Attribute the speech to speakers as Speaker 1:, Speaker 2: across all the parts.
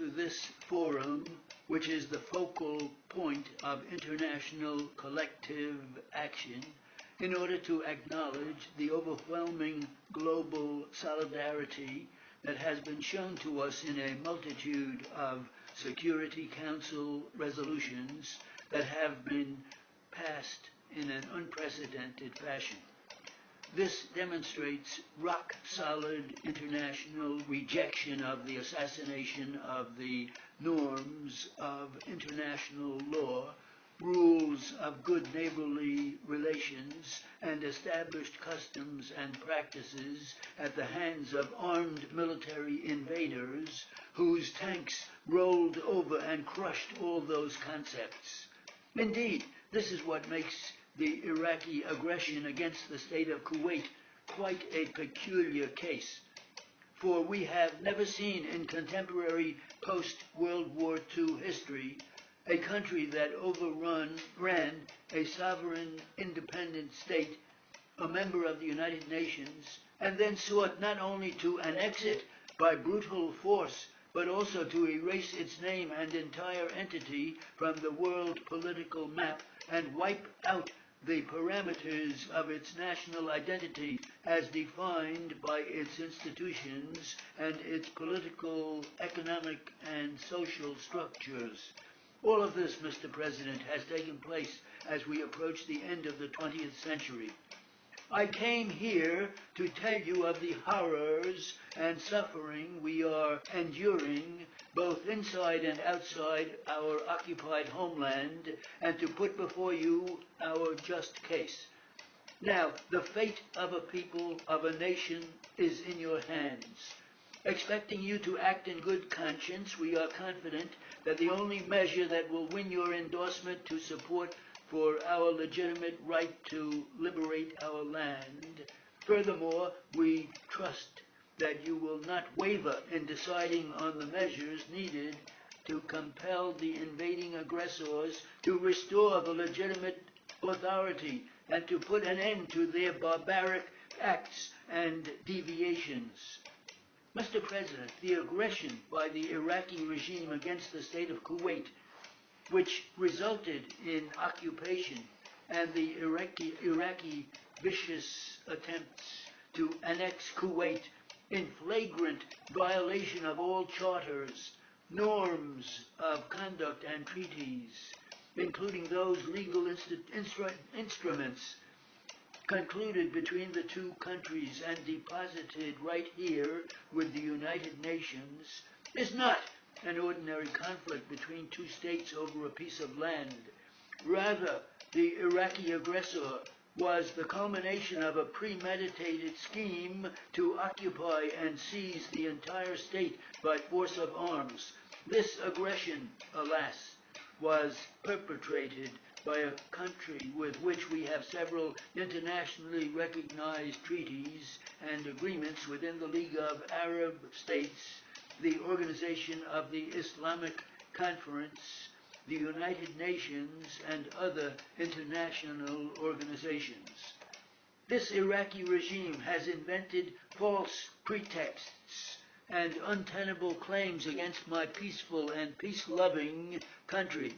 Speaker 1: to this forum, which is the focal point of international collective action, in order to acknowledge the overwhelming global solidarity that has been shown to us in a multitude of Security Council resolutions that have been passed in an unprecedented fashion. This demonstrates rock-solid international rejection of the assassination of the norms of international law, rules of good neighborly relations, and established customs and practices at the hands of armed military invaders whose tanks rolled over and crushed all those concepts. Indeed, this is what makes the Iraqi aggression against the state of Kuwait quite a peculiar case. For we have never seen in contemporary post-World War II history a country that ran a sovereign independent state, a member of the United Nations, and then sought not only to annex it by brutal force, but also to erase its name and entire entity from the world political map and wipe out the parameters of its national identity as defined by its institutions and its political, economic, and social structures. All of this, Mr. President, has taken place as we approach the end of the 20th century. I came here to tell you of the horrors and suffering we are enduring both inside and outside our occupied homeland, and to put before you our just case. Now, the fate of a people, of a nation, is in your hands. Expecting you to act in good conscience, we are confident that the only measure that will win your endorsement to support for our legitimate right to liberate our land. Furthermore, we trust that you will not waver in deciding on the measures needed to compel the invading aggressors to restore the legitimate authority and to put an end to their barbaric acts and deviations. Mr. President, the aggression by the Iraqi regime against the state of Kuwait, which resulted in occupation, and the Iraqi vicious attempts to annex Kuwait in flagrant violation of all charters, norms of conduct and treaties, including those legal instruments concluded between the two countries and deposited right here with the United Nations, is not an ordinary conflict between two states over a piece of land. Rather, the Iraqi aggressor was the culmination of a premeditated scheme to occupy and seize the entire state by force of arms. This aggression, alas, was perpetrated by a country with which we have several internationally recognized treaties and agreements within the League of Arab States, the Organization of the Islamic Conference, the United Nations, and other international organizations. This Iraqi regime has invented false pretexts and untenable claims against my peaceful and peace-loving country.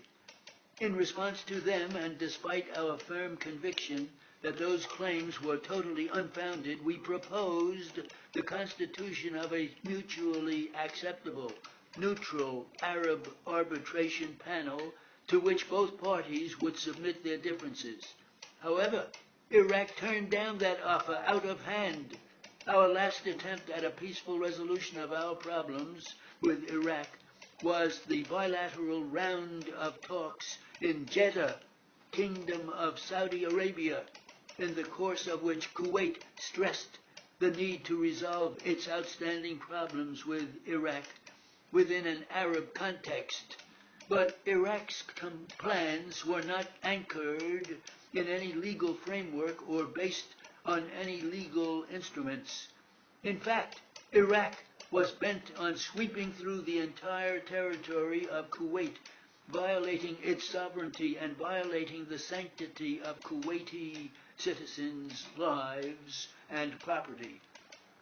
Speaker 1: In response to them, and despite our firm conviction that those claims were totally unfounded, we proposed the constitution of a mutually acceptable, neutral Arab arbitration panel to which both parties would submit their differences. However, Iraq turned down that offer out of hand. Our last attempt at a peaceful resolution of our problems with Iraq was the bilateral round of talks in Jeddah, Kingdom of Saudi Arabia, in the course of which Kuwait stressed the need to resolve its outstanding problems with Iraq within an Arab context. But Iraq's plans were not anchored in any legal framework or based on any legal instruments. In fact, Iraq was bent on sweeping through the entire territory of Kuwait, violating its sovereignty and violating the sanctity of Kuwaiti citizens' lives and property.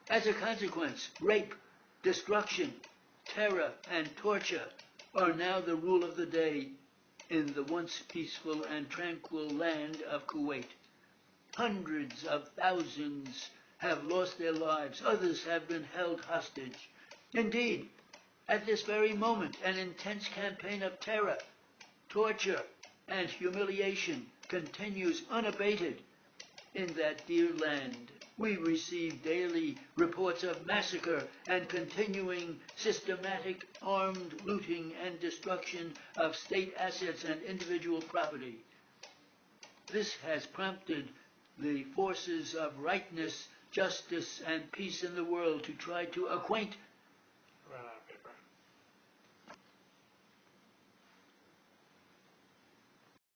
Speaker 1: As a consequence, rape, destruction, terror, and torture are now the rule of the day in the once peaceful and tranquil land of Kuwait. Hundreds of thousands have lost their lives. Others have been held hostage. Indeed, at this very moment, an intense campaign of terror, torture, and humiliation continues unabated in that dear land. We receive daily reports of massacre and continuing systematic armed looting and destruction of state assets and individual property. This has prompted the forces of rightness, justice, and peace in the world to try to acquaint